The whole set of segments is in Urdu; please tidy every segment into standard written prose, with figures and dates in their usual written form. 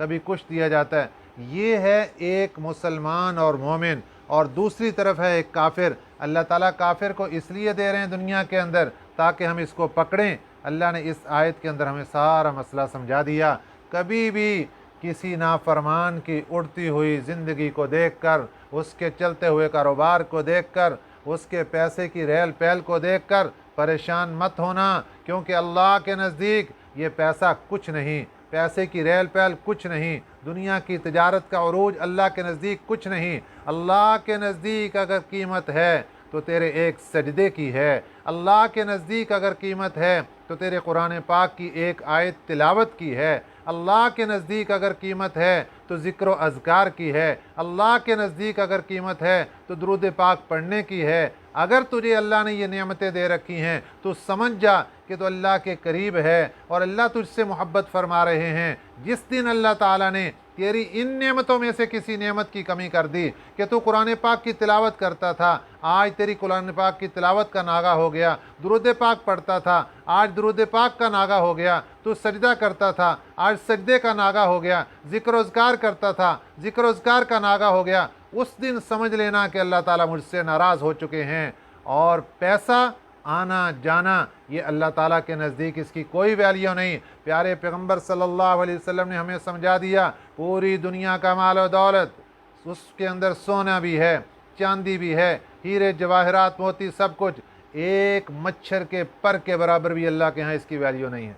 کبھی کچھ دیا جاتا ہے۔ یہ ہے ایک مسلمان اور مومن، اور دوسری طرف ہے ایک کافر۔ اللہ تعالیٰ کافر کو اس لیے دے رہے ہیں دنیا کے اندر تاکہ ہم اس کو پکڑیں۔ اللہ نے اس آیت کے اندر ہمیں سارا مسئلہ سمجھا دیا۔ کبھی بھی کسی نافرمان کی اڑتی ہوئی زندگی کو دیکھ کر، اس کے چلتے ہوئے کاروبار کو دیکھ کر، اس کے پیسے کی ریل پیل کو دیکھ کر پریشان مت ہونا، کیونکہ اللہ کے نزدیک یہ پیسہ کچھ نہیں، پیسے کی ریل پیل کچھ نہیں، دنیا کی تجارت کا عروج اللہ کے نزدیک کچھ نہیں۔ اللہ کے نزدیک اگر قیمت ہے تو تیرے ایک سجدے کی ہے، اللہ کے نزدیک اگر قیمت ہے تو تیرے قرآن پاک کی ایک آیت تلاوت کی ہے، اللہ کے نزدیک اگر قیمت ہے تو ذکر و اذکار کی ہے، اللہ کے نزدیک اگر قیمت ہے تو درود پاک پڑھنے کی ہے۔ اگر تجھے اللہ نے یہ نعمتیں دے رکھی ہیں تو سمجھ جا کہ تو اللہ کے قریب ہے اور اللہ تجھ سے محبت فرما رہے ہیں۔ جس دن اللہ تعالیٰ نے تیری ان نعمتوں میں سے کسی نعمت کی کمی کر دی کہ تو قرآن پاک کی تلاوت کرتا تھا، آج تیری قرآن پاک کی تلاوت کا ناغہ ہو گیا، درود پاک پڑھتا تھا، آج درود پاک کا ناغہ ہو گیا، تو سجدہ کرتا تھا، آج سجدے کا ناغہ ہو گیا، ذکر و اذکار کرتا تھا، ذکر و اذکار کا ناغہ ہو گیا، اس دن سمجھ لینا کہ اللہ تعالیٰ مجھ سے ناراض ہو چکے ہیں۔ اور پیسہ آنا جانا یہ اللہ تعالیٰ کے نزدیک اس کی کوئی ویلیو نہیں۔ پیارے پیغمبر صلی اللہ علیہ وسلم نے ہمیں سمجھا دیا، پوری دنیا کا مال و دولت، اس کے اندر سونا بھی ہے، چاندی بھی ہے، ہیرے جواہرات موتی سب کچھ، ایک مچھر کے پر کے برابر بھی اللہ کے ہاں اس کی ویلیو نہیں ہے۔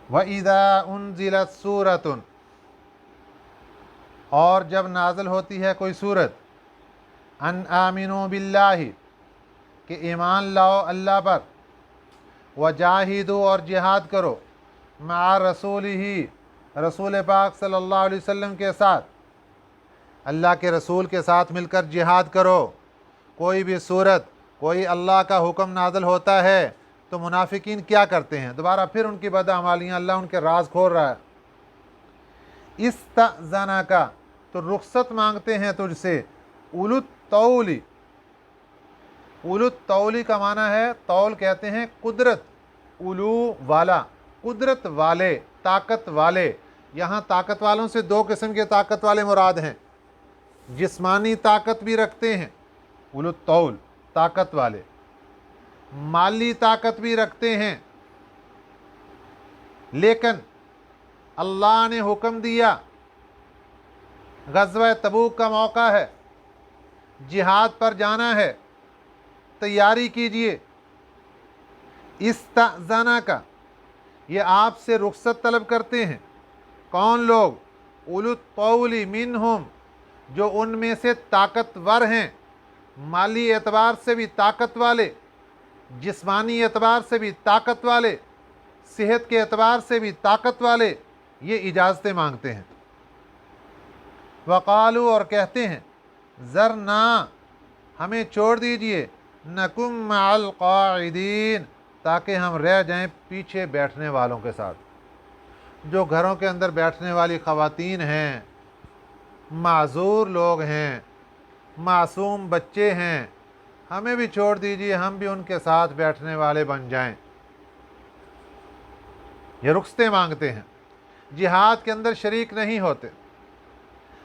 وَإِذَا أُنزِلَتْ سُورَةٌ، اور جب نازل ہوتی ہے کوئی سورت، ان آمنوا باللہ، کہ ایمان لاؤ اللہ پر، وجاہدوا، اور جہاد کرو، مع رسولہ، رسول پاک صلی اللہ علیہ وسلم کے ساتھ، اللہ کے رسول کے ساتھ مل کر جہاد کرو۔ کوئی بھی صورت، کوئی اللہ کا حکم نازل ہوتا ہے تو منافقین کیا کرتے ہیں؟ دوبارہ پھر ان کی بدعمالیاں، اللہ ان کے راز کھول رہا ہے۔ استأذنک، تو رخصت مانگتے ہیں تجھ سے، اولو الطول، اولو الطول کا معنی ہے، طول کہتے ہیں قدرت، اولو والا، قدرت والے، طاقت والے۔ یہاں طاقت والوں سے دو قسم کے طاقت والے مراد ہیں، جسمانی طاقت بھی رکھتے ہیں اولو الطول، طاقت والے، مالی طاقت بھی رکھتے ہیں، لیکن اللہ نے حکم دیا، غزوہ تبوک کا موقع ہے، جہاد پر جانا ہے، تیاری کیجئے۔ استأذنک، یہ آپ سے رخصت طلب کرتے ہیں۔ کون لوگ؟ اولو الطول منہم، جو ان میں سے طاقتور ہیں، مالی اعتبار سے بھی طاقت والے، جسمانی اعتبار سے بھی طاقت والے، صحت کے اعتبار سے بھی طاقت والے، یہ اجازتیں مانگتے ہیں۔ وقالو، اور کہتے ہیں، ذرنا، ہمیں چھوڑ دیجئے، نکم مع القاعدین، تاکہ ہم رہ جائیں پیچھے بیٹھنے والوں کے ساتھ۔ جو گھروں کے اندر بیٹھنے والی خواتین ہیں، معذور لوگ ہیں، معصوم بچے ہیں، ہمیں بھی چھوڑ دیجئے، ہم بھی ان کے ساتھ بیٹھنے والے بن جائیں۔ یہ رخصتیں مانگتے ہیں، جہاد کے اندر شریک نہیں ہوتے۔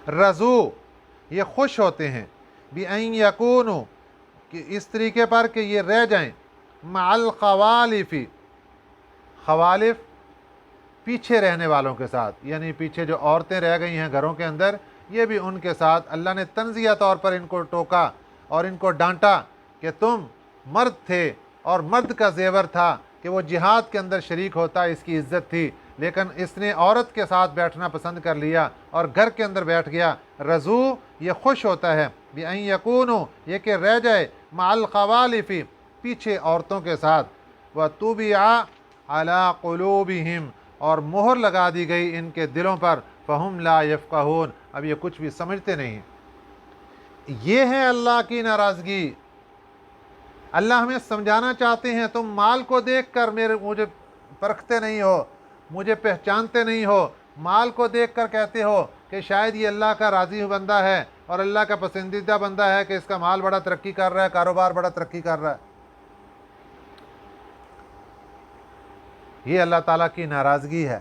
رضو، یہ خوش ہوتے ہیں، بِأَن یکونوا، کہ اس طریقے پر کہ یہ رہ جائیں، مع الخوالف، خوالف پیچھے رہنے والوں کے ساتھ، یعنی پیچھے جو عورتیں رہ گئی ہیں گھروں کے اندر، یہ بھی ان کے ساتھ۔ اللہ نے تنزیہ طور پر ان کو ٹوکا اور ان کو ڈانٹا کہ تم مرد تھے، اور مرد کا زیور تھا کہ وہ جہاد کے اندر شریک ہوتا، اس کی عزت تھی، لیکن اس نے عورت کے ساتھ بیٹھنا پسند کر لیا اور گھر کے اندر بیٹھ گیا۔ رضو، یہ خوش ہوتا ہے، بِأَن یکونوا، یہ کہ رہ جائے، مع الخوالف، پیچھے عورتوں کے ساتھ، وَطُبِعَ عَلَىٰ قُلُوبِهِمْ، اور مہر لگا دی گئی ان کے دلوں پر، فَهُمْ لَا يَفْقَهُونَ، اب یہ کچھ بھی سمجھتے نہیں۔ یہ ہے اللہ کی ناراضگی۔ اللہ ہمیں سمجھانا چاہتے ہیں، تم مال کو دیکھ کر مجھے پرکھتے نہیں ہو، مجھے پہچانتے نہیں ہو، مال کو دیکھ کر کہتے ہو کہ شاید یہ اللہ کا راضی بندہ ہے اور اللہ کا پسندیدہ بندہ ہے کہ اس کا مال بڑا ترقی کر رہا ہے، کاروبار بڑا ترقی کر رہا ہے۔ یہ اللہ تعالیٰ کی ناراضگی ہے۔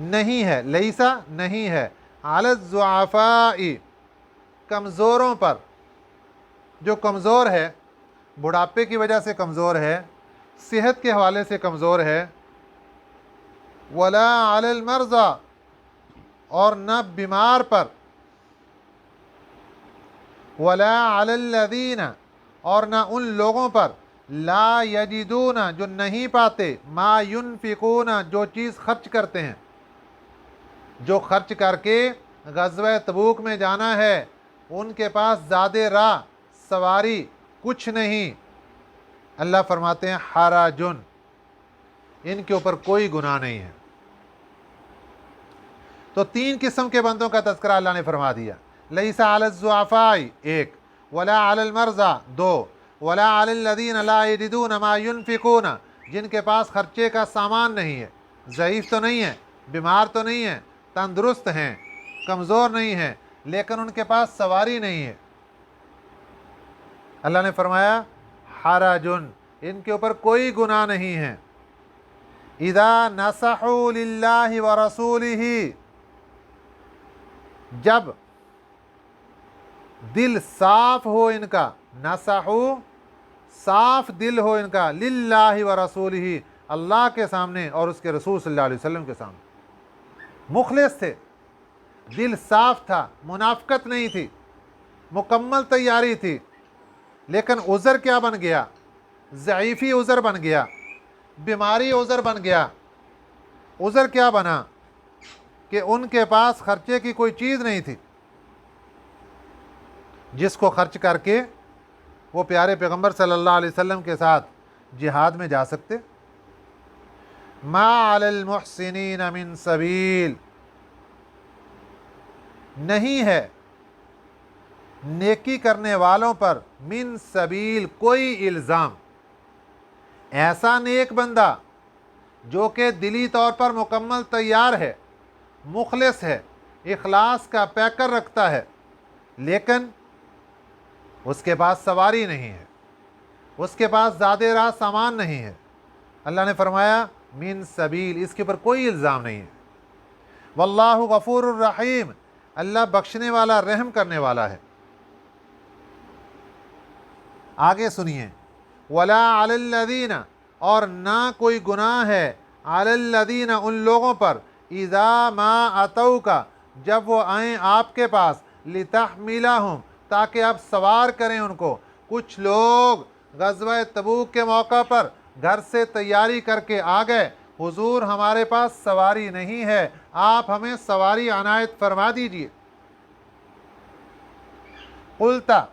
نہیں ہے، لیسا نہیں ہے، علی الضعفاء کمزوروں پر، جو کمزور ہے، بڑھاپے کی وجہ سے کمزور ہے، صحت کے حوالے سے کمزور ہے، ولا علی المرضى اور نہ بیمار پر، ولا علی الذین اور نہ ان لوگوں پر، لا یجدون جو نہیں پاتے، ما ینفقون جو چیز خرچ کرتے ہیں، جو خرچ کر کے غزوہ تبوک میں جانا ہے، ان کے پاس زیادہ راہ سواری کچھ نہیں، اللہ فرماتے ہیں حراجن، ان کے اوپر کوئی گناہ نہیں ہے۔ تو تین قسم کے بندوں کا تذکرہ اللہ نے فرما دیا، لیس علی الضعفاء ایک، ولا علی المرضى دو، ولا علی الذین لا یجدون ما ینفقون جن کے پاس خرچے کا سامان نہیں ہے، ضعیف تو نہیں ہے، بیمار تو نہیں ہے، تندرست ہیں، کمزور نہیں ہیں، لیکن ان کے پاس سواری نہیں ہے، اللہ نے فرمایا حرجن، ان کے اوپر کوئی گناہ نہیں ہے، اذا نصحوا للہ ورسولہ جب دل صاف ہو ان کا، نصحوا صاف دل ہو ان کا، للہ ورسولہ اللہ کے سامنے اور اس کے رسول صلی اللہ علیہ وسلم کے سامنے، مخلص تھے، دل صاف تھا، منافقت نہیں تھی، مکمل تیاری تھی، لیکن عذر کیا بن گیا؟ ضعیفی عذر بن گیا، بیماری عذر بن گیا۔ عذر کیا بنا؟ کہ ان کے پاس خرچے کی کوئی چیز نہیں تھی جس کو خرچ کر کے وہ پیارے پیغمبر صلی اللہ علیہ وسلم کے ساتھ جہاد میں جا سکتے۔ ما علی المحسنین من سبیل، نہیں ہے نیکی کرنے والوں پر من سبیل کوئی الزام، ایسا نیک بندہ جو کہ دلی طور پر مکمل تیار ہے، مخلص ہے، اخلاص کا پیکر رکھتا ہے، لیکن اس کے پاس سواری نہیں ہے، اس کے پاس زیادہ راہ سامان نہیں ہے، اللہ نے فرمایا من سبیل، اس کے اوپر کوئی الزام نہیں ہے۔ واللہ غفور الرحیم، اللہ بخشنے والا، رحم کرنے والا ہے۔ آگے سنیے، ولا علی الذین اور نہ کوئی گناہ ہے، علی الذین ان لوگوں پر، اذا ما اتوک جب وہ آئیں آپ کے پاس، لتحملہم تاکہ آپ سوار کریں ان کو۔ کچھ لوگ غزوہ تبوک کے موقع پر گھر سے تیاری کر کے آ گئے، حضور ہمارے پاس سواری نہیں ہے، آپ ہمیں سواری عنایت فرما دیجیے۔ قلتا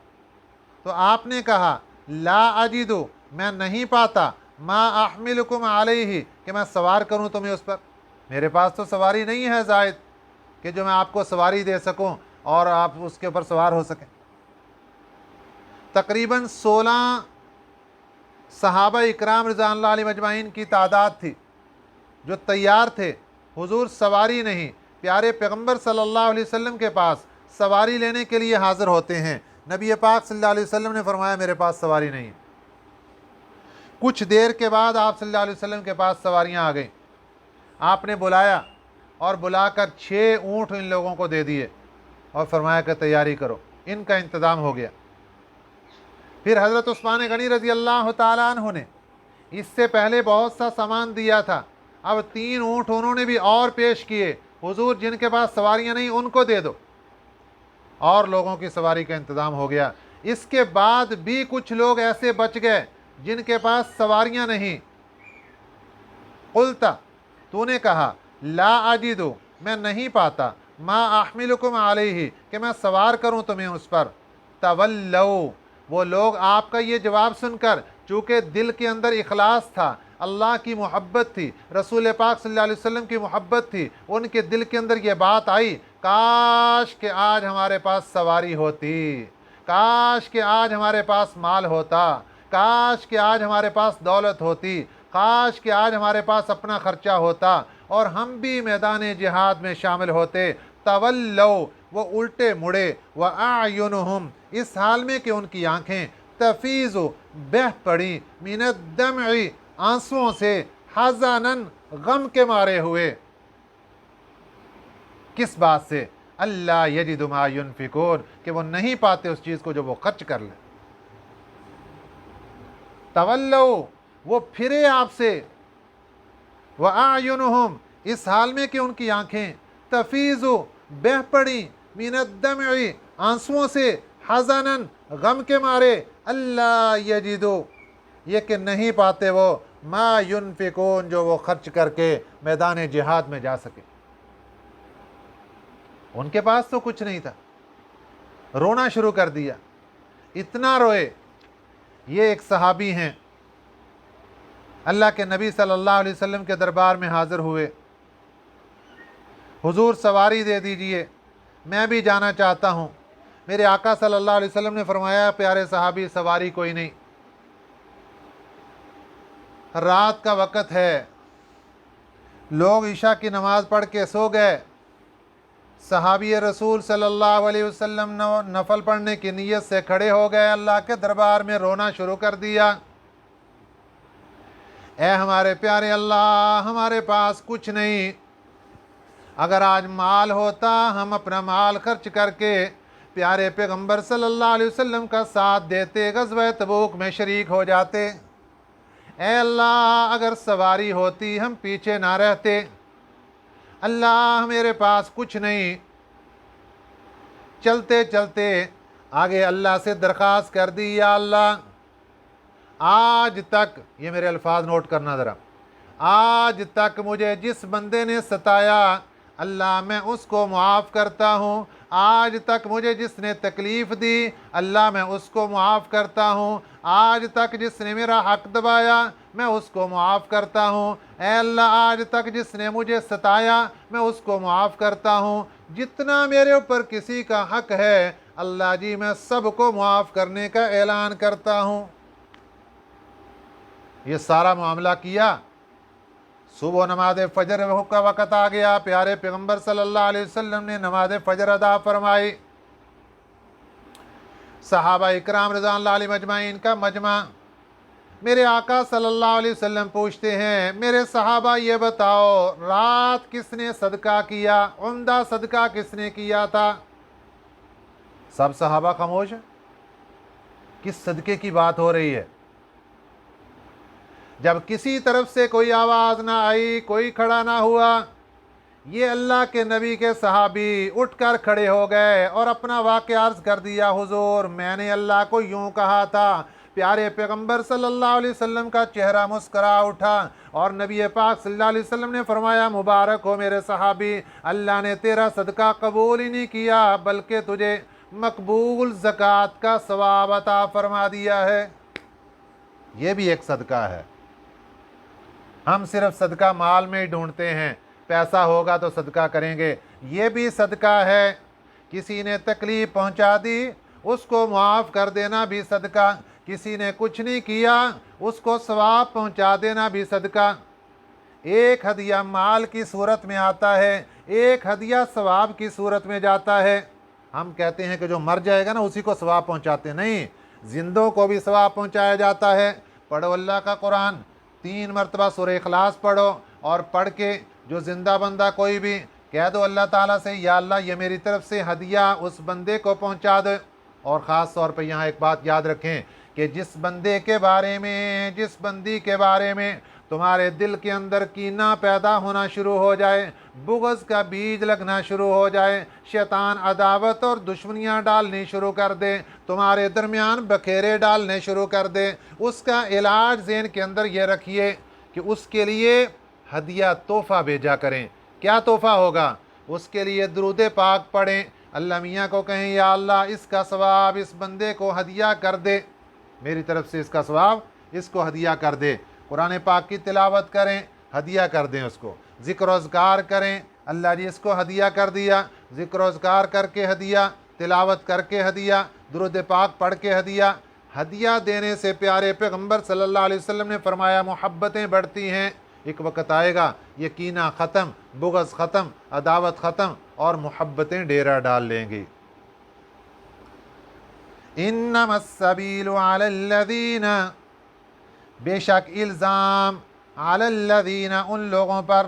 تو آپ نے کہا، لا اجدو میں نہیں پاتا، ما احملکم علیہ کہ میں سوار کروں تمہیں اس پر، میرے پاس تو سواری نہیں ہے زائد کہ جو میں آپ کو سواری دے سکوں اور آپ اس کے اوپر سوار ہو سکیں۔ تقریباً 16 صحابہ اکرام رضوان اللہ علیہم اجمعین کی تعداد تھی جو تیار تھے، حضور سواری نہیں، پیارے پیغمبر صلی اللہ علیہ وسلم کے پاس سواری لینے کے لیے حاضر ہوتے ہیں، نبی پاک صلی اللہ علیہ وسلم نے فرمایا میرے پاس سواری نہیں ہے۔ کچھ دیر کے بعد آپ صلی اللہ علیہ وسلم کے پاس سواریاں آ گئیں، آپ نے بلایا اور بلا کر 6 اونٹ ان لوگوں کو دے دیے اور فرمایا کہ تیاری کرو، ان کا انتظام ہو گیا۔ پھر حضرت عثمان غنی رضی اللہ تعالیٰ عنہ نے اس سے پہلے بہت سا سامان دیا تھا، اب 3 اونٹ انہوں نے بھی اور پیش کیے، حضور جن کے پاس سواریاں نہیں ان کو دے دو، اور لوگوں کی سواری کا انتظام ہو گیا۔ اس کے بعد بھی کچھ لوگ ایسے بچ گئے جن کے پاس سواریاں نہیں۔ قلتا تو نے کہا، لا اجدو میں نہیں پاتا، ما احملکم علیہ کہ میں سوار کروں تمہیں اس پر۔ تولوا وہ لوگ آپ کا یہ جواب سن کر، چونکہ دل کے اندر اخلاص تھا، اللہ کی محبت تھی، رسول پاک صلی اللہ علیہ وسلم کی محبت تھی، ان کے دل کے اندر یہ بات آئی، کاش کہ آج ہمارے پاس سواری ہوتی، کاش کہ آج ہمارے پاس مال ہوتا، کاش کہ آج ہمارے پاس دولت ہوتی، کاش کہ آج ہمارے پاس اپنا خرچہ ہوتا اور ہم بھی میدان جہاد میں شامل ہوتے۔ تولوا وہ الٹے مڑے، وَأَعْيُنُهُمْ اس حال میں کہ ان کی آنکھیں، تفیض بہہ پڑیں، من الدمع آنسوؤں سے، حزناً غم کے مارے ہوئے، کس بات سے؟ اللہ یجد ما ینفقون، کہ وہ نہیں پاتے اس چیز کو جو وہ خرچ کر لیں۔ تولوا، وہ پھرے آپ سے، وَأَعْيُنُهُمْ، اس حال میں کہ ان کی آنکھیں، تفیض، بہہ پڑی، من الدمع، آنسوؤں سے، حزناً، غم کے مارے، اللہ یجدو، یہ کہ نہیں پاتے وہ، ما ینفقون، جو وہ خرچ کر کے میدان جہاد میں جا سکے۔ ان کے پاس تو کچھ نہیں تھا، رونا شروع کر دیا، اتنا روئے۔ یہ ایک صحابی ہیں، اللہ کے نبی صلی اللہ علیہ وسلم کے دربار میں حاضر ہوئے، حضور سواری دے دیجئے، میں بھی جانا چاہتا ہوں۔ میرے آقا صلی اللہ علیہ وسلم نے فرمایا، پیارے صحابی سواری کوئی نہیں، رات کا وقت ہے، لوگ عشاء کی نماز پڑھ کے سو گئے، صحابی رسول صلی اللہ علیہ وسلم نفل پڑھنے کی نیت سے کھڑے ہو گئے، اللہ کے دربار میں رونا شروع کر دیا، اے ہمارے پیارے اللہ، ہمارے پاس کچھ نہیں، اگر آج مال ہوتا ہم اپنا مال خرچ کر کے پیارے پیغمبر صلی اللہ علیہ وسلم کا ساتھ دیتے، غزوہ تبوک میں شریک ہو جاتے، اے اللہ اگر سواری ہوتی ہم پیچھے نہ رہتے، اللہ میرے پاس کچھ نہیں۔ چلتے چلتے آگے اللہ سے درخواست کر دی، یا اللہ آج تک، یہ میرے الفاظ نوٹ کرنا ذرا، آج تک مجھے جس بندے نے ستایا اللہ میں اس کو معاف کرتا ہوں، آج تک مجھے جس نے تکلیف دی اللہ میں اس کو معاف کرتا ہوں، آج تک جس نے میرا حق دبایا میں اس کو معاف کرتا ہوں، اے اللہ آج تک جس نے مجھے ستایا میں اس کو معاف کرتا ہوں، جتنا میرے اوپر کسی کا حق ہے اللہ جی میں سب کو معاف کرنے کا اعلان کرتا ہوں۔ یہ سارا معاملہ کیا، صبح نماز فجر کا وقت آ گیا، پیارے پیغمبر صلی اللہ علیہ وسلم نے نماز فجر ادا فرمائی، صحابہ اکرام رضوان اللہ علیہم اجمعین کا مجمع، میرے آقا صلی اللہ علیہ وسلم پوچھتے ہیں، میرے صحابہ یہ بتاؤ رات کس نے صدقہ کیا، عمدہ صدقہ کس نے کیا تھا؟ سب صحابہ خاموش ہیں، کس صدقے کی بات ہو رہی ہے؟ جب کسی طرف سے کوئی آواز نہ آئی، کوئی کھڑا نہ ہوا، یہ اللہ کے نبی کے صحابی اٹھ کر کھڑے ہو گئے اور اپنا واقعہ عرض کر دیا، حضور میں نے اللہ کو یوں کہا تھا، پیارے پیغمبر صلی اللہ علیہ وسلم کا چہرہ مسکرا اٹھا اور نبی پاک صلی اللہ علیہ وسلم نے فرمایا، مبارک ہو میرے صحابی، اللہ نے تیرا صدقہ قبول ہی نہیں کیا بلکہ تجھے مقبول زکوٰۃ کا ثواب عطا فرما دیا ہے۔ یہ بھی ایک صدقہ ہے۔ ہم صرف صدقہ مال میں ہی ڈھونڈتے ہیں، پیسہ ہوگا تو صدقہ کریں گے، یہ بھی صدقہ ہے۔ کسی نے تکلیف پہنچا دی اس کو معاف کر دینا بھی صدقہ، کسی نے کچھ نہیں کیا اس کو ثواب پہنچا دینا بھی صدقہ۔ ایک ہدیہ مال کی صورت میں آتا ہے، ایک ہدیہ ثواب کی صورت میں جاتا ہے۔ ہم کہتے ہیں کہ جو مر جائے گا نا اسی کو ثواب پہنچاتے، نہیں، زندوں کو بھی ثواب پہنچایا جاتا ہے۔ پڑھو اللہ کا قرآن، 3 مرتبہ سورہ اخلاص پڑھو، اور پڑھ کے جو زندہ بندہ کوئی بھی کہہ دو اللہ تعالیٰ سے، یا اللہ یہ میری طرف سے ہدیہ اس بندے کو پہنچا دے۔ اور خاص طور پہ یہاں ایک بات یاد رکھیں کہ جس بندے کے بارے میں، جس بندی کے بارے میں تمہارے دل کے اندر کینہ پیدا ہونا شروع ہو جائے، بغض کا بیج لگنا شروع ہو جائے، شیطان عداوت اور دشمنیاں ڈالنی شروع کر دے، تمہارے درمیان بکھیرے ڈالنے شروع کر دے، اس کا علاج ذہن کے اندر یہ رکھیے کہ اس کے لیے ہدیہ تحفہ بھیجا کریں۔ کیا تحفہ ہوگا؟ اس کے لیے درود پاک پڑھیں، اللہ میاں کو کہیں یا اللہ اس کا ثواب اس بندے کو ہدیہ کر دے، میری طرف سے اس کا ثواب اس کو ہدیہ کر دے۔ قرآن پاک کی تلاوت کریں، ہدیہ کر دیں اس کو، ذکر و اذکار کریں، اللہ جی اس کو ہدیہ کر دیا، ذکر و اذکار کر کے ہدیہ، تلاوت کر کے ہدیہ، درود پاک پڑھ کے ہدیہ۔ ہدیہ دینے سے پیارے پیغمبر صلی اللہ علیہ وسلم نے فرمایا محبتیں بڑھتی ہیں۔ ایک وقت آئے گا یہ کینہ ختم، بغض ختم، عداوت ختم، اور محبتیں ڈیرا ڈال لیں گی۔ انما السبیل علی الذین، بے شک الزام، علی الذین ان لوگوں پر،